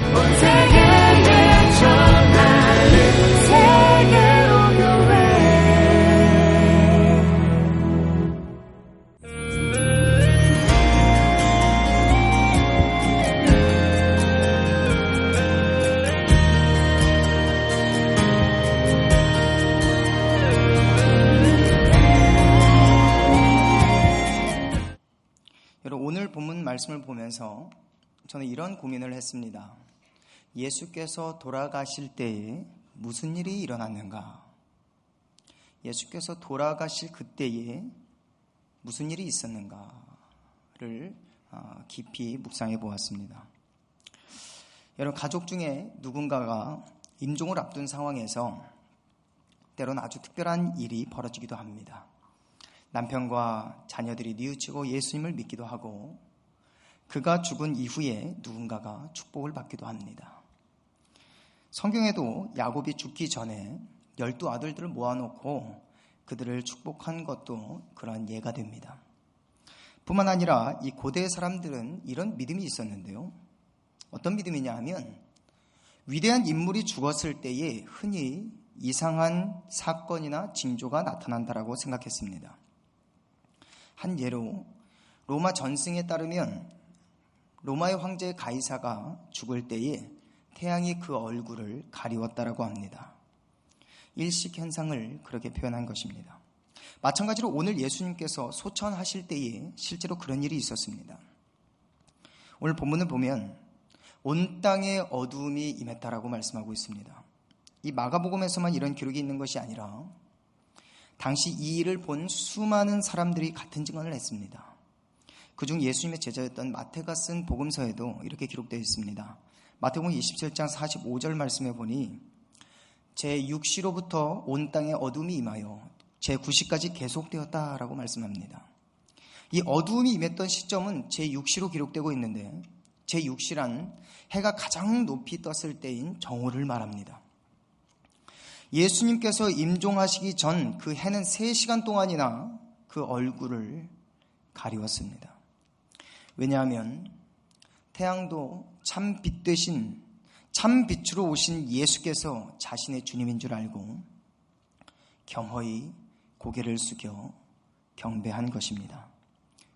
온 세계에 전하는 세계로 교회. 여러분, 오늘 본문 말씀을 보면서 저는 이런 고민을 했습니다. 예수께서 돌아가실 때에 무슨 일이 일어났는가? 예수께서 돌아가실 그때에 무슨 일이 있었는가를 깊이 묵상해 보았습니다. 여러분, 가족 중에 누군가가 임종을 앞둔 상황에서 때로는 아주 특별한 일이 벌어지기도 합니다. 남편과 자녀들이 뉘우치고 예수님을 믿기도 하고, 그가 죽은 이후에 누군가가 축복을 받기도 합니다. 성경에도 야곱이 죽기 전에 12아들들을 모아놓고 그들을 축복한 것도 그러한 예가 됩니다. 뿐만 아니라 이 고대 사람들은 이런 믿음이 있었는데요. 어떤 믿음이냐 하면, 위대한 인물이 죽었을 때에 흔히 이상한 사건이나 징조가 나타난다라고 생각했습니다. 한 예로 로마 전승에 따르면 로마의 황제 가이사가 죽을 때에 태양이 그 얼굴을 가리웠다라고 합니다. 일식 현상을 그렇게 표현한 것입니다. 마찬가지로 오늘 예수님께서 소천하실 때에 실제로 그런 일이 있었습니다. 오늘 본문을 보면 온 땅에 어두움이 임했다라고 말씀하고 있습니다. 이 마가복음에서만 이런 기록이 있는 것이 아니라 당시 이 일을 본 수많은 사람들이 같은 증언을 했습니다. 그중 예수님의 제자였던 마태가 쓴 복음서에도 이렇게 기록되어 있습니다. 마태복음 27장 45절 말씀에 보니 제6시로부터 온 땅에 어둠이 임하여 제9시까지 계속되었다라고 말씀합니다. 이 어두움이 임했던 시점은 제6시로 기록되고 있는데, 제6시란 해가 가장 높이 떴을 때인 정오를 말합니다. 예수님께서 임종하시기 전 그 해는 3시간 동안이나 그 얼굴을 가리웠습니다. 왜냐하면 태양도 참 빛 대신 참 빛으로 오신 예수께서 자신의 주님인 줄 알고 겸허히 고개를 숙여 경배한 것입니다.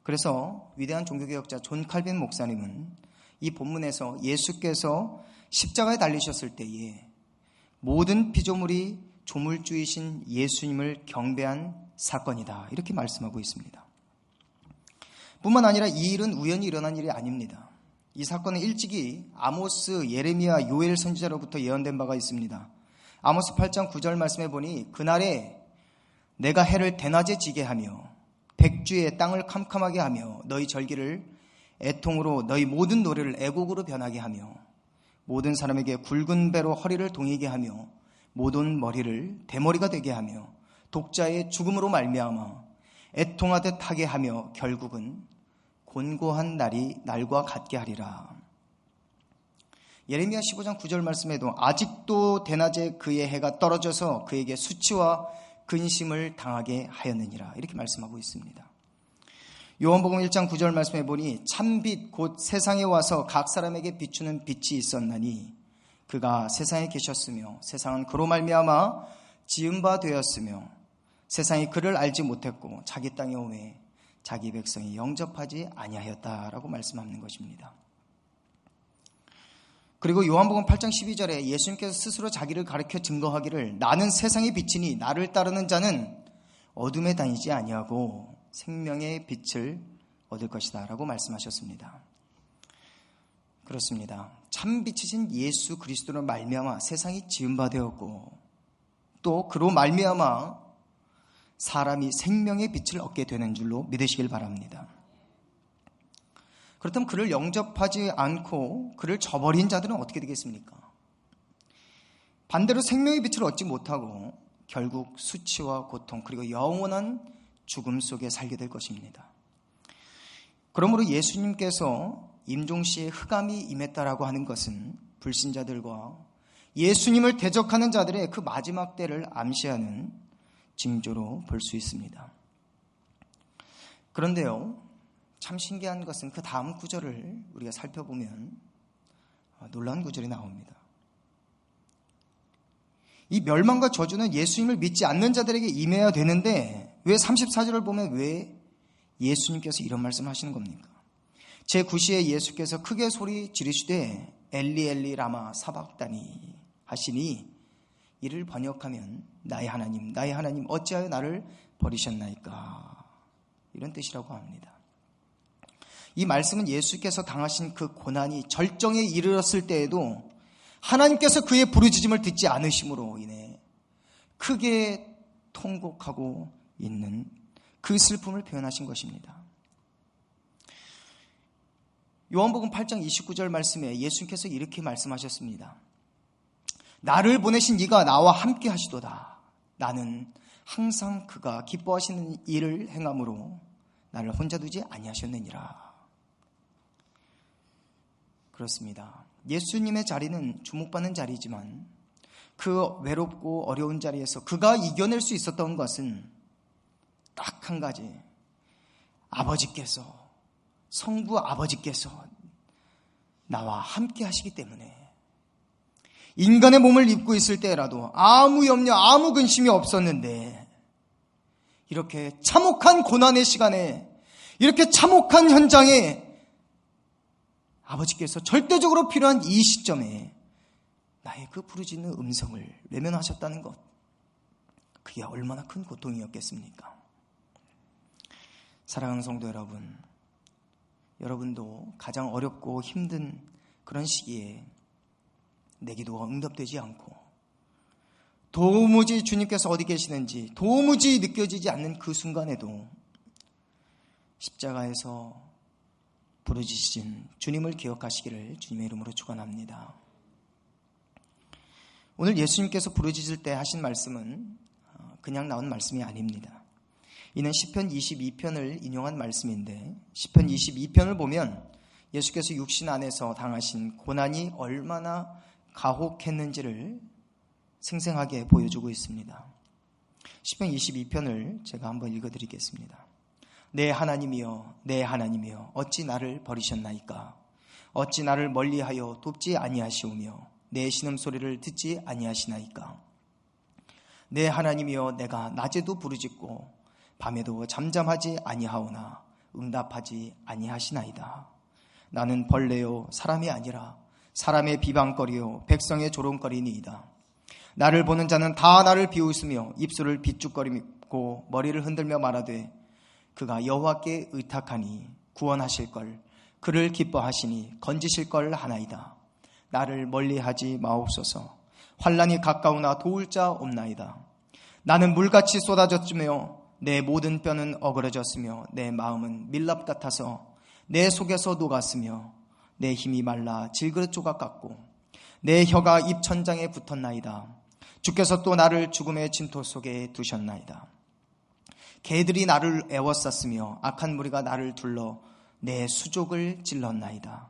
그래서 위대한 종교개혁자 존 칼빈 목사님은 이 본문에서 예수께서 십자가에 달리셨을 때에 모든 피조물이 조물주이신 예수님을 경배한 사건이다, 이렇게 말씀하고 있습니다. 뿐만 아니라 이 일은 우연히 일어난 일이 아닙니다. 이 사건은 일찍이 아모스, 예레미야, 요엘 선지자로부터 예언된 바가 있습니다. 아모스 8장 9절 말씀해 보니 그날에 내가 해를 대낮에 지게 하며 백주에 땅을 캄캄하게 하며 너희 절기를 애통으로 너희 모든 노래를 애곡으로 변하게 하며 모든 사람에게 굵은 배로 허리를 동이게 하며 모든 머리를 대머리가 되게 하며 독자의 죽음으로 말미암아 애통하듯 하게 하며 결국은 곤고한 날이 날과 같게 하리라. 예레미야 15장 9절 말씀에도 아직도 대낮에 그의 해가 떨어져서 그에게 수치와 근심을 당하게 하였느니라, 이렇게 말씀하고 있습니다. 요한복음 1장 9절 말씀해 보니 참빛 곧 세상에 와서 각 사람에게 비추는 빛이 있었나니 그가 세상에 계셨으며 세상은 그로 말미암아 지은 바 되었으며 세상이 그를 알지 못했고 자기 땅에 오매 자기 백성이 영접하지 아니하였다라고 말씀하는 것입니다. 그리고 요한복음 8장 12절에 예수님께서 스스로 자기를 가리켜 증거하기를 나는 세상의 빛이니 나를 따르는 자는 어둠에 다니지 아니하고 생명의 빛을 얻을 것이다 라고 말씀하셨습니다. 그렇습니다. 참 빛이신 예수 그리스도로 말미암아 세상이 지은 바 되었고 또 그로 말미암아 사람이 생명의 빛을 얻게 되는 줄로 믿으시길 바랍니다. 그렇다면 그를 영접하지 않고 그를 저버린 자들은 어떻게 되겠습니까? 반대로 생명의 빛을 얻지 못하고 결국 수치와 고통 그리고 영원한 죽음 속에 살게 될 것입니다. 그러므로 예수님께서 임종시에 흑암이 임했다라고 하는 것은 불신자들과 예수님을 대적하는 자들의 그 마지막 때를 암시하는 징조로 볼 수 있습니다. 그런데요, 참 신기한 것은 그 다음 구절을 우리가 살펴보면 놀라운 구절이 나옵니다. 이 멸망과 저주는 예수님을 믿지 않는 자들에게 임해야 되는데 왜 34절을 보면 왜 예수님께서 이런 말씀하시는 겁니까? 제9시에 예수께서 크게 소리 지르시되 엘리 엘리 라마 사박다니 하시니 이를 번역하면 나의 하나님 어찌하여 나를 버리셨나이까, 이런 뜻이라고 합니다. 이 말씀은 예수께서 당하신 그 고난이 절정에 이르렀을 때에도 하나님께서 그의 부르짖음을 듣지 않으심으로 인해 크게 통곡하고 있는 그 슬픔을 표현하신 것입니다. 요한복음 8장 29절 말씀에 예수님께서 이렇게 말씀하셨습니다. 나를 보내신 이가 나와 함께 하시도다. 나는 항상 그가 기뻐하시는 일을 행함으로 나를 혼자 두지 아니하셨느니라. 그렇습니다. 예수님의 자리는 주목받는 자리지만 그 외롭고 어려운 자리에서 그가 이겨낼 수 있었던 것은 딱 한 가지, 아버지께서, 성부 아버지께서 나와 함께 하시기 때문에 인간의 몸을 입고 있을 때라도 아무 염려, 아무 근심이 없었는데 이렇게 참혹한 고난의 시간에, 이렇게 참혹한 현장에 아버지께서 절대적으로 필요한 이 시점에 나의 그 부르짖는 음성을 외면하셨다는 것, 그게 얼마나 큰 고통이었겠습니까? 사랑하는 성도 여러분, 여러분도 가장 어렵고 힘든 그런 시기에 내 기도가 응답되지 않고 도무지 주님께서 어디 계시는지 도무지 느껴지지 않는 그 순간에도 십자가에서 부르짖으신 주님을 기억하시기를 주님의 이름으로 축원합니다. 오늘 예수님께서 부르짖을 때 하신 말씀은 그냥 나온 말씀이 아닙니다. 이는 시편 22편을 인용한 말씀인데, 시편 22편을 보면 예수께서 육신 안에서 당하신 고난이 얼마나 가혹했는지를 생생하게 보여주고 있습니다. 시편 22편을 제가 한번 읽어드리겠습니다. 내 하나님이여, 내 하나님이여, 어찌 나를 버리셨나이까? 어찌 나를 멀리하여 돕지 아니하시오며 내 신음소리를 듣지 아니하시나이까? 내 하나님이여, 내가 낮에도 부르짖고 밤에도 잠잠하지 아니하오나 응답하지 아니하시나이다. 나는 벌레요 사람이 아니라 사람의 비방거리요 백성의 조롱거리니이다. 나를 보는 자는 다 나를 비웃으며 입술을 비죽거리고 머리를 흔들며 말하되 그가 여호와께 의탁하니 구원하실 걸, 그를 기뻐하시니 건지실 걸 하나이다. 나를 멀리하지 마옵소서. 환난이 가까우나 도울 자 없나이다. 나는 물같이 쏟아졌으며 내 모든 뼈는 어그러졌으며 내 마음은 밀랍 같아서 내 속에서 녹았으며 내 힘이 말라 질그릇 조각 같고 내 혀가 입 천장에 붙었나이다. 주께서 또 나를 죽음의 진토 속에 두셨나이다. 개들이 나를 애워쌌으며 악한 무리가 나를 둘러 내 수족을 찔렀나이다.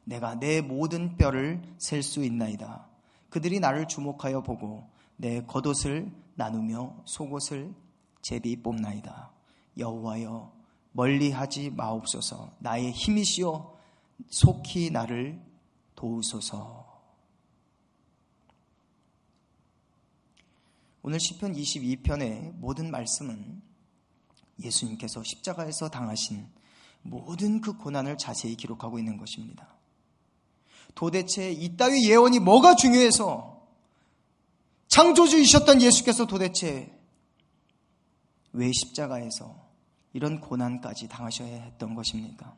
내가 내 모든 뼈를 셀 수 있나이다. 그들이 나를 주목하여 보고 내 겉옷을 나누며 속옷을 제비 뽑나이다. 여호와여, 멀리하지 마옵소서. 나의 힘이시여 속히 나를 도우소서. 오늘 시편 22편의 모든 말씀은 예수님께서 십자가에서 당하신 모든 그 고난을 자세히 기록하고 있는 것입니다. 도대체 이따위 예언이 뭐가 중요해서 창조주이셨던 예수께서 도대체 왜 십자가에서 이런 고난까지 당하셔야 했던 것입니까?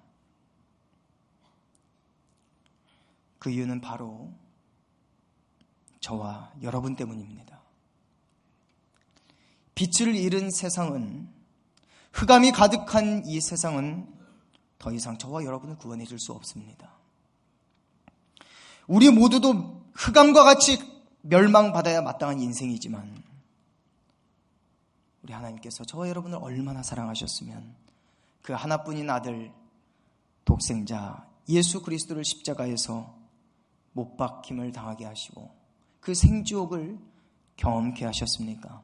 그 이유는 바로 저와 여러분 때문입니다. 빛을 잃은 세상은, 흑암이 가득한 이 세상은 더 이상 저와 여러분을 구원해 줄 수 없습니다. 우리 모두도 흑암과 같이 멸망받아야 마땅한 인생이지만 우리 하나님께서 저와 여러분을 얼마나 사랑하셨으면 그 하나뿐인 아들 독생자 예수 그리스도를 십자가에서 못 박힘을 당하게 하시고 그 생지옥을 경험케 하셨습니까?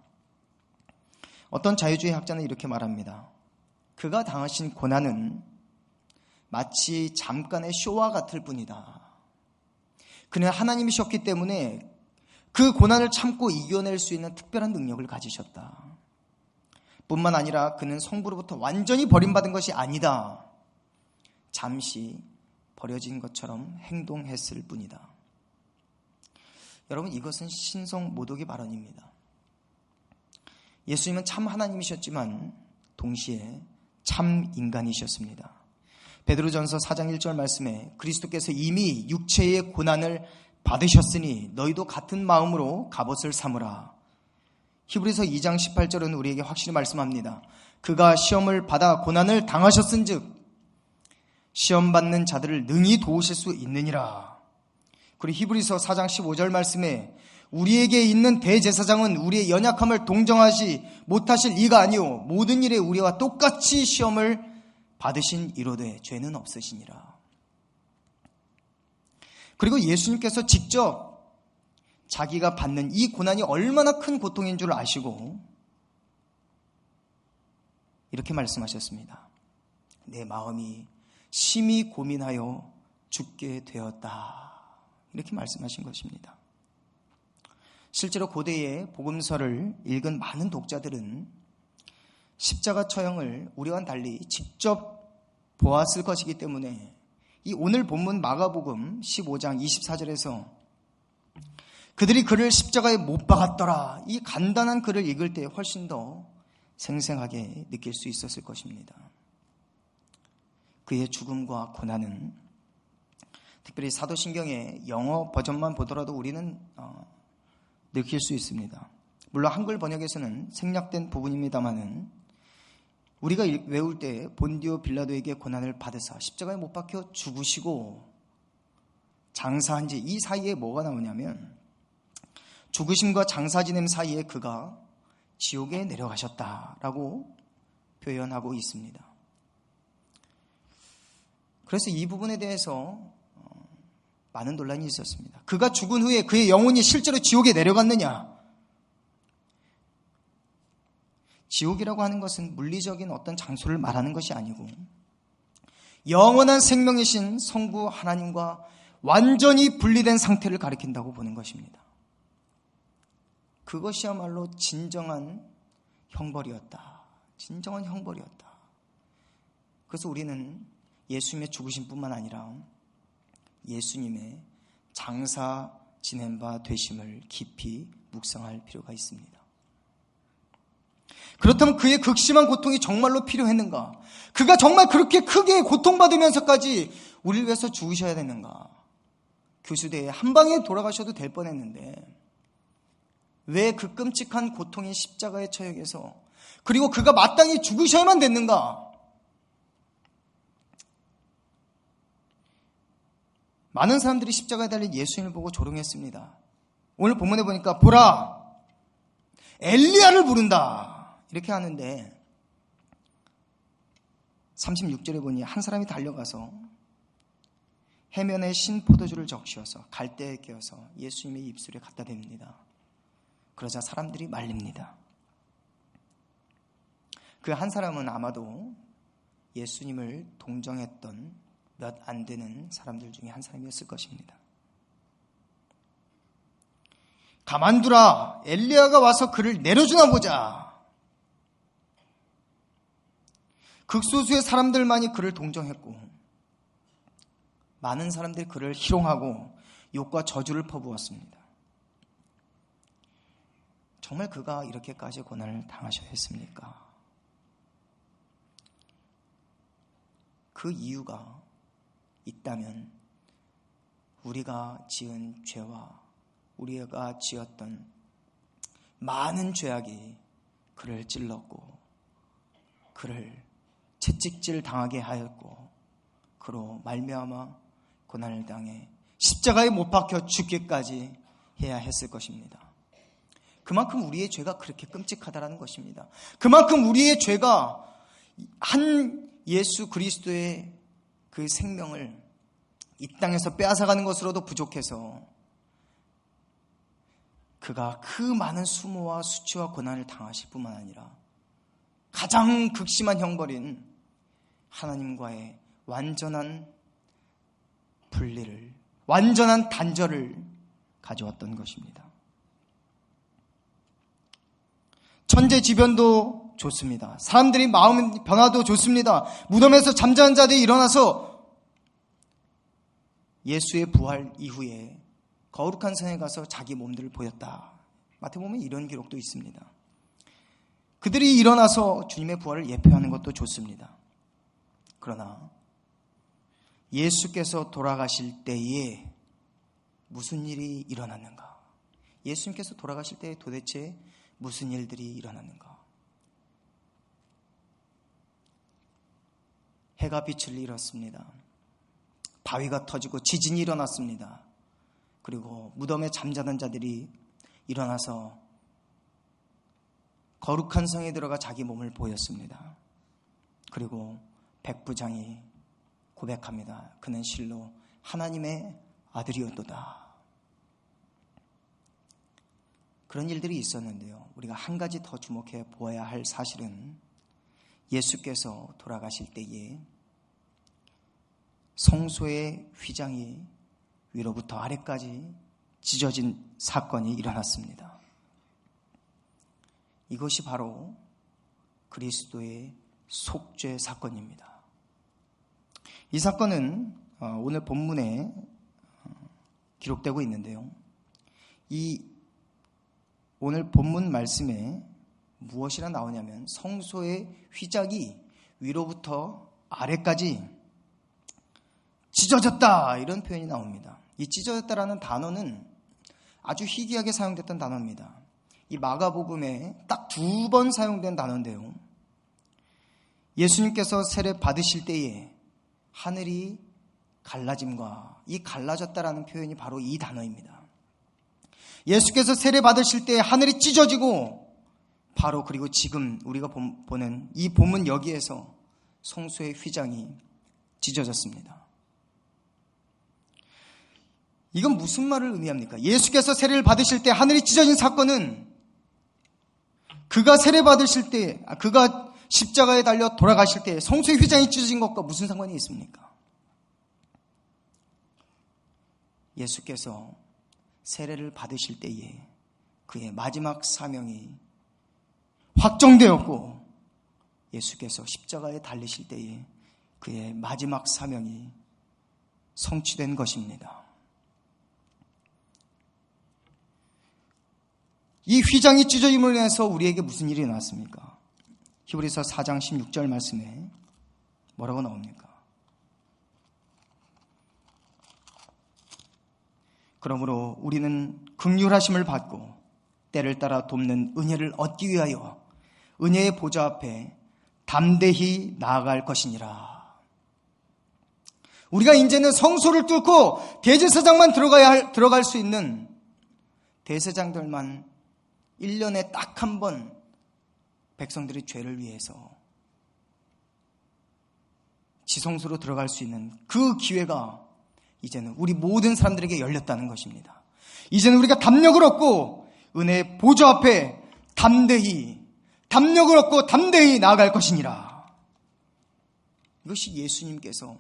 어떤 자유주의 학자는 이렇게 말합니다. 그가 당하신 고난은 마치 잠깐의 쇼와 같을 뿐이다. 그는 하나님이셨기 때문에 그 고난을 참고 이겨낼 수 있는 특별한 능력을 가지셨다. 뿐만 아니라 그는 성부로부터 완전히 버림받은 것이 아니다. 잠시 버려진 것처럼 행동했을 뿐이다. 여러분, 이것은 신성 모독의 발언입니다. 예수님은 참 하나님이셨지만 동시에 참 인간이셨습니다. 베드로전서 4장 1절 말씀에 그리스도께서 이미 육체의 고난을 받으셨으니 너희도 같은 마음으로 갑옷을 삼으라. 히브리서 2장 18절은 우리에게 확실히 말씀합니다. 그가 시험을 받아 고난을 당하셨은즉 시험 받는 자들을 능히 도우실 수 있느니라. 그리고 히브리서 4장 15절 말씀에 우리에게 있는 대제사장은 우리의 연약함을 동정하지 못하실 이가 아니요 모든 일에 우리와 똑같이 시험을 받으신 이로되 죄는 없으시니라. 그리고 예수님께서 직접 자기가 받는 이 고난이 얼마나 큰 고통인 줄 아시고 이렇게 말씀하셨습니다. 내 마음이 심히 고민하여 죽게 되었다. 이렇게 말씀하신 것입니다. 실제로 고대의 복음서를 읽은 많은 독자들은 십자가 처형을 우리와는 달리 직접 보았을 것이기 때문에 이 오늘 본문 마가복음 15장 24절에서 그들이 그를 십자가에 못 박았더라, 이 간단한 글을 읽을 때 훨씬 더 생생하게 느낄 수 있었을 것입니다. 그의 죽음과 고난은 특별히 사도신경의 영어 버전만 보더라도 우리는 느낄 수 있습니다. 물론 한글 번역에서는 생략된 부분입니다만은 우리가 외울 때 본디오 빌라도에게 고난을 받으사 십자가에 못 박혀 죽으시고 장사한 지 이 사이에 뭐가 나오냐면 죽으심과 장사 지냄 사이에 그가 지옥에 내려가셨다라고 표현하고 있습니다. 그래서 이 부분에 대해서 많은 논란이 있었습니다. 그가 죽은 후에 그의 영혼이 실제로 지옥에 내려갔느냐? 지옥이라고 하는 것은 물리적인 어떤 장소를 말하는 것이 아니고 영원한 생명이신 성부 하나님과 완전히 분리된 상태를 가리킨다고 보는 것입니다. 그것이야말로 진정한 형벌이었다. 진정한 형벌이었다. 그래서 우리는 예수님의 죽으심뿐만 아니라 예수님의 장사 지낸 바 되심을 깊이 묵상할 필요가 있습니다. 그렇다면 그의 극심한 고통이 정말로 필요했는가? 그가 정말 그렇게 크게 고통받으면서까지 우리를 위해서 죽으셔야 되는가? 교수대에 한 방에 돌아가셔도 될 뻔했는데 왜 그 끔찍한 고통인 십자가의 처형에서 그리고 그가 마땅히 죽으셔야만 됐는가? 많은 사람들이 십자가에 달린 예수님을 보고 조롱했습니다. 오늘 본문에 보니까 보라, 엘리야를 부른다 이렇게 하는데 36절에 보니 한 사람이 달려가서 해면에 신 포도주를 적시어서 갈대에 끼워서 예수님의 입술에 갖다 댑니다. 그러자 사람들이 말립니다. 그 한 사람은 아마도 예수님을 동정했던 몇 안 되는 사람들 중에 한 사람이었을 것입니다. 가만두라, 엘리야가 와서 그를 내려주나 보자. 극소수의 사람들만이 그를 동정했고 많은 사람들이 그를 희롱하고 욕과 저주를 퍼부었습니다. 정말 그가 이렇게까지 고난을 당하셔야 했습니까? 그 이유가 있다면 우리가 지은 죄와 우리가 지었던 많은 죄악이 그를 찔렀고 그를 채찍질 당하게 하였고 그로 말미암아 고난을 당해 십자가에 못 박혀 죽기까지 해야 했을 것입니다. 그만큼 우리의 죄가 그렇게 끔찍하다라는 것입니다. 그만큼 우리의 죄가 한 예수 그리스도의 그 생명을 이 땅에서 빼앗아가는 것으로도 부족해서 그가 그 많은 수모와 수치와 고난을 당하실 뿐만 아니라 가장 극심한 형벌인 하나님과의 완전한 분리를 완전한 단절을 가져왔던 것입니다. 천재지변도 좋습니다. 사람들이 마음 변화도 좋습니다. 무덤에서 잠자는 자들이 일어나서 예수의 부활 이후에 거룩한 산에 가서 자기 몸들을 보였다. 마태복음에 이런 기록도 있습니다. 그들이 일어나서 주님의 부활을 예표하는 것도 좋습니다. 그러나 예수께서 돌아가실 때에 무슨 일이 일어났는가? 예수님께서 돌아가실 때에 도대체 무슨 일들이 일어났는가? 해가 빛을 잃었습니다. 바위가 터지고 지진이 일어났습니다. 그리고 무덤에 잠자던 자들이 일어나서 거룩한 성에 들어가 자기 몸을 보였습니다. 그리고 백부장이 고백합니다. 그는 실로 하나님의 아들이었도다. 그런 일들이 있었는데요. 우리가 한 가지 더 주목해 보아야 할 사실은 예수께서 돌아가실 때에 성소의 휘장이 위로부터 아래까지 찢어진 사건이 일어났습니다. 이것이 바로 그리스도의 속죄 사건입니다. 이 사건은 오늘 본문에 기록되고 있는데요. 이 오늘 본문 말씀에 무엇이라 나오냐면 성소의 휘장이 위로부터 아래까지 찢어졌다, 이런 표현이 나옵니다. 이 찢어졌다라는 단어는 아주 희귀하게 사용됐던 단어입니다. 이 마가복음에 딱 2번 사용된 단어인데요. 예수님께서 세례 받으실 때에 하늘이 갈라짐과 이 갈라졌다라는 표현이 바로 이 단어입니다. 예수께서 세례 받으실 때 하늘이 찢어지고 바로 그리고 지금 우리가 보는 이 본문 여기에서 성소의 휘장이 찢어졌습니다. 이건 무슨 말을 의미합니까? 예수께서 세례를 받으실 때 하늘이 찢어진 사건은 그가 세례 받으실 때, 그가 십자가에 달려 돌아가실 때 성소의 휘장이 찢어진 것과 무슨 상관이 있습니까? 예수께서 세례를 받으실 때에 그의 마지막 사명이 확정되었고 예수께서 십자가에 달리실 때에 그의 마지막 사명이 성취된 것입니다. 이 휘장이 찢어짐으로 인해서 우리에게 무슨 일이 일어났습니까? 히브리서 4장 16절 말씀에 뭐라고 나옵니까? 그러므로 우리는 긍휼하심을 받고 때를 따라 돕는 은혜를 얻기 위하여 은혜의 보좌 앞에 담대히 나아갈 것이니라. 우리가 이제는 성소를 뚫고 대제사장만 들어갈 수 있는 대제사장들만 1년에 딱 한 번 백성들의 죄를 위해서 지성소로 들어갈 수 있는 그 기회가 이제는 우리 모든 사람들에게 열렸다는 것입니다. 이제는 우리가 담력을 얻고 은혜의 보좌 앞에 담력을 얻고 담대히 나아갈 것이니라. 이것이 예수님께서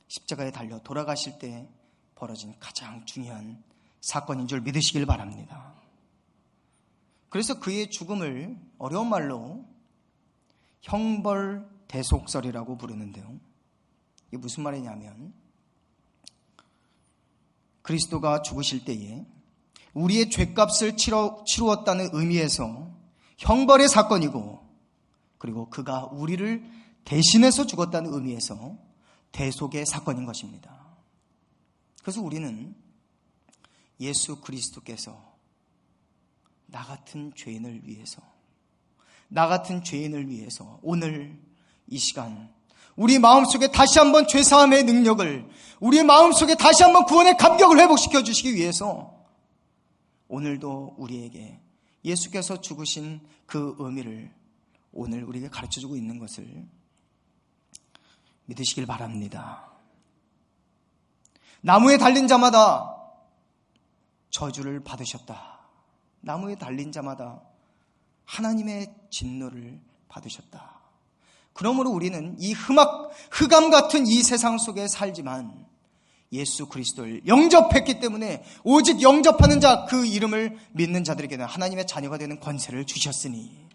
십자가에 달려 돌아가실 때 벌어진 가장 중요한 사건인 줄 믿으시길 바랍니다. 그래서 그의 죽음을 어려운 말로 형벌대속설이라고 부르는데요. 이게 무슨 말이냐면 그리스도가 죽으실 때에 우리의 죄값을 치루었다는 의미에서 형벌의 사건이고, 그리고 그가 우리를 대신해서 죽었다는 의미에서 대속의 사건인 것입니다. 그래서 우리는 예수 그리스도께서 나 같은 죄인을 위해서 오늘 이 시간 우리 마음속에 다시 한번 죄사함의 능력을, 우리의 마음속에 다시 한번 구원의 감격을 회복시켜 주시기 위해서 오늘도 우리에게 예수께서 죽으신 그 의미를 오늘 우리에게 가르쳐주고 있는 것을 믿으시길 바랍니다. 나무에 달린 자마다 저주를 받으셨다. 나무에 달린 자마다 하나님의 진노를 받으셨다. 그러므로 우리는 이 흑암 같은 이 세상 속에 살지만 예수 그리스도를 영접했기 때문에 오직 영접하는 자, 그 이름을 믿는 자들에게는 하나님의 자녀가 되는 권세를 주셨으니,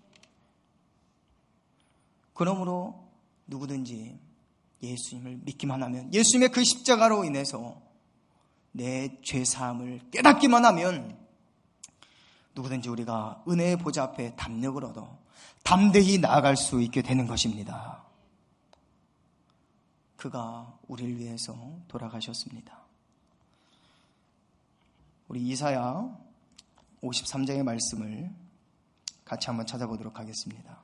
그러므로 누구든지 예수님을 믿기만 하면, 예수님의 그 십자가로 인해서 내 죄사함을 깨닫기만 하면 누구든지 우리가 은혜의 보좌 앞에 담력을 얻어 담대히 나아갈 수 있게 되는 것입니다. 그가 우리를 위해서 돌아가셨습니다. 우리 이사야 53장의 말씀을 같이 한번 찾아보도록 하겠습니다.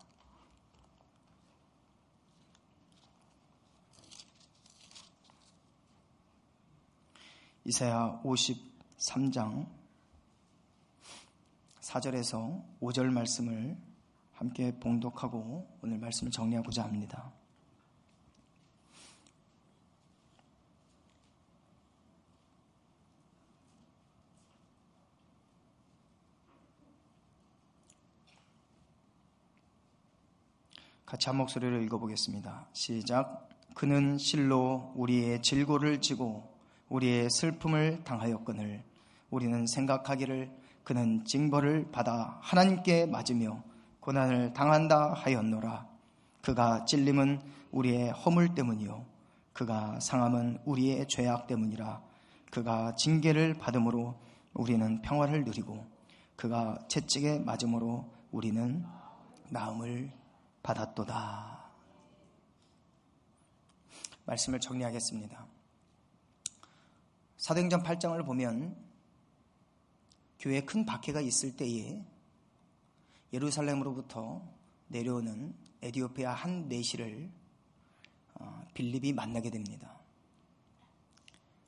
이사야 53장 4절에서 5절 말씀을 함께 봉독하고 오늘 말씀을 정리하고자 합니다. 같이 한 목소리로 읽어보겠습니다. 시작. 그는 실로 우리의 질고를 지고 우리의 슬픔을 당하였거늘 우리는 생각하기를 그는 징벌을 받아 하나님께 맞으며 고난을 당한다 하였노라. 그가 찔림은 우리의 허물 때문이요 그가 상함은 우리의 죄악 때문이라. 그가 징계를 받음으로 우리는 평화를 누리고 그가 채찍에 맞음으로 우리는 나음을 받았도다. 말씀을 정리하겠습니다. 사도행전 8장을 보면 교회에 큰 박해가 있을 때에 예루살렘으로부터 내려오는 에디오피아 한 내시를 빌립이 만나게 됩니다.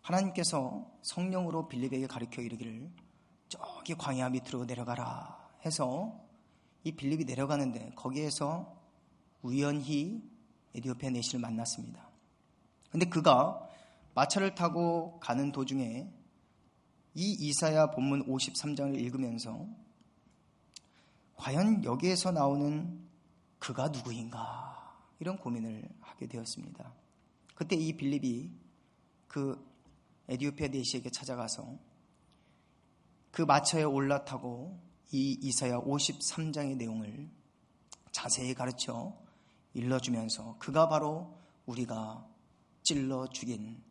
하나님께서 성령으로 빌립에게 가르쳐 이르기를 저기 광야 밑으로 내려가라 해서 이 빌립이 내려가는데 거기에서 우연히 에디오피아 내시를 만났습니다. 그런데 그가 마차를 타고 가는 도중에 이 이사야 본문 53장을 읽으면서 과연 여기에서 나오는 그가 누구인가 이런 고민을 하게 되었습니다. 그때 이 빌립이 그 에디오피아 내시에게 찾아가서 그 마차에 올라타고 이 이사야 53장의 내용을 자세히 가르쳐 일러주면서 그가 바로 우리가 찔러 죽인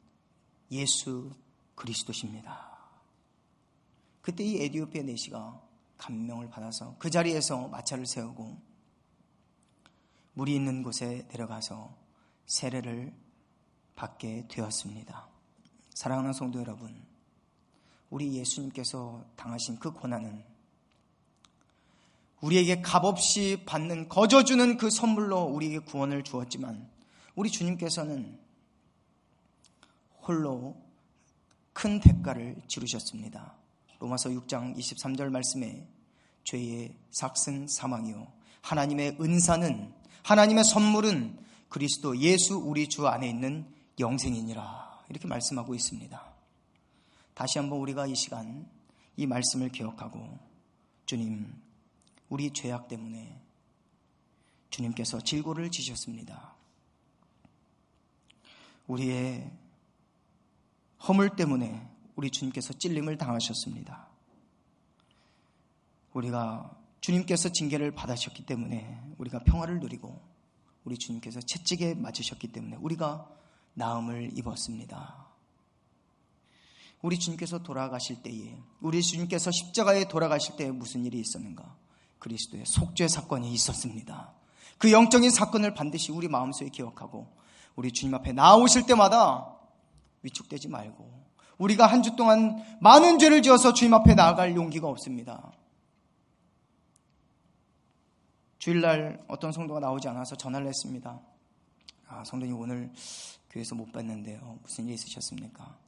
예수 그리스도십니다. 그때 이 에디오피아 내시가 감명을 받아서 그 자리에서 마차를 세우고 물이 있는 곳에 내려가서 세례를 받게 되었습니다. 사랑하는 성도 여러분, 우리 예수님께서 당하신 그 고난은 우리에게 값없이 받는 거저주는 그 선물로 우리에게 구원을 주었지만 우리 주님께서는 홀로 큰 대가를 치르셨습니다. 로마서 6장 23절 말씀에 죄의 삭슨 사망이요 하나님의 은사는, 하나님의 선물은 그리스도 예수 우리 주 안에 있는 영생이니라 이렇게 말씀하고 있습니다. 다시 한번 우리가 이 시간 이 말씀을 기억하고 주님, 우리 죄악 때문에 주님께서 질고를 지셨습니다. 우리의 허물 때문에 우리 주님께서 찔림을 당하셨습니다. 우리가 주님께서 징계를 받으셨기 때문에 우리가 평화를 누리고 우리 주님께서 채찍에 맞으셨기 때문에 우리가 나음을 입었습니다. 우리 주님께서 돌아가실 때에, 우리 주님께서 십자가에 돌아가실 때에 무슨 일이 있었는가? 그리스도의 속죄 사건이 있었습니다. 그 영적인 사건을 반드시 우리 마음속에 기억하고 우리 주님 앞에 나오실 때마다 위축되지 말고, 우리가 한 주 동안 많은 죄를 지어서 주님 앞에 나아갈 용기가 없습니다. 주일날 어떤 성도가 나오지 않아서 전화를 했습니다. 성도님 오늘 교회에서 못 봤는데요, 무슨 일 있으셨습니까?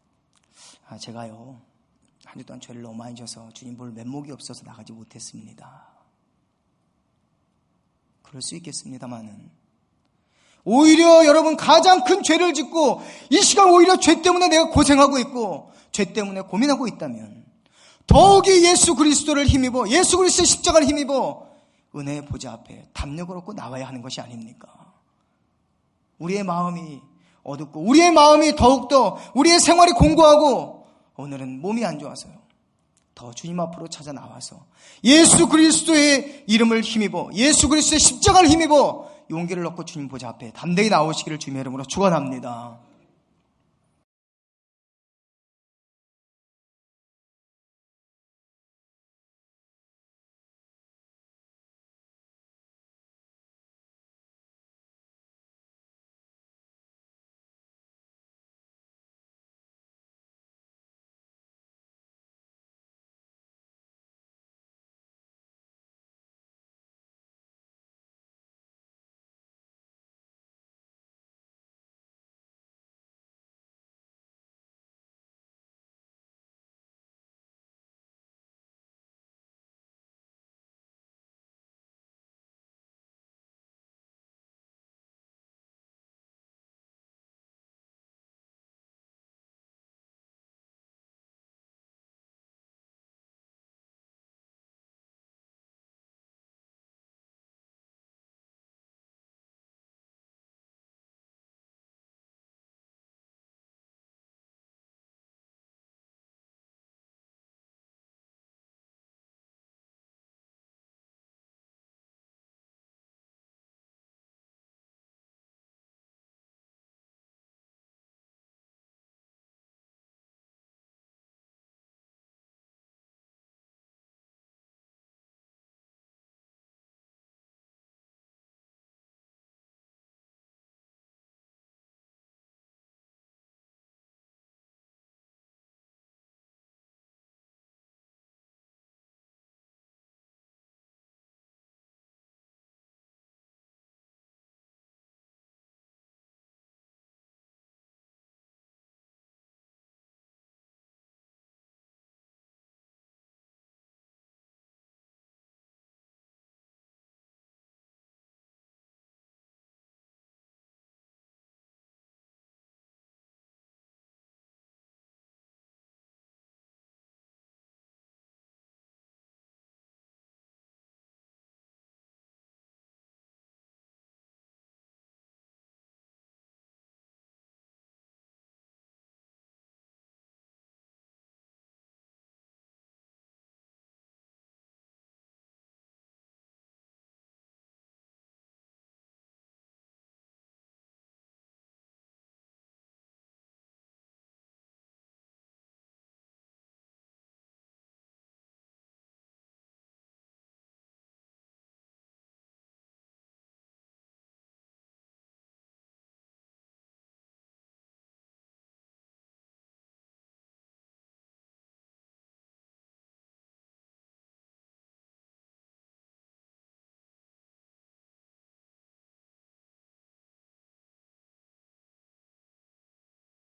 제가요 한 주 동안 죄를 너무 많이 져서 주님 볼 면목이 없어서 나가지 못했습니다. 그럴 수 있겠습니다만은 오히려 여러분 가장 큰 죄를 짓고 이 시간 오히려 죄 때문에 내가 고생하고 있고 죄 때문에 고민하고 있다면 더욱이 예수 그리스도를 힘입어, 예수 그리스도의 십자가를 힘입어 은혜의 보좌 앞에 담력을 얻고 나와야 하는 것이 아닙니까? 우리의 마음이 어둡고 우리의 마음이 더욱더 우리의 생활이 공고하고 오늘은 몸이 안 좋아서요. 더 주님 앞으로 찾아 나와서 예수 그리스도의 이름을 힘입어 예수 그리스도의 십자가를 힘입어 용기를 얻고 주님 보좌 앞에 담대히 나오시기를 주님의 이름으로 축원합니다.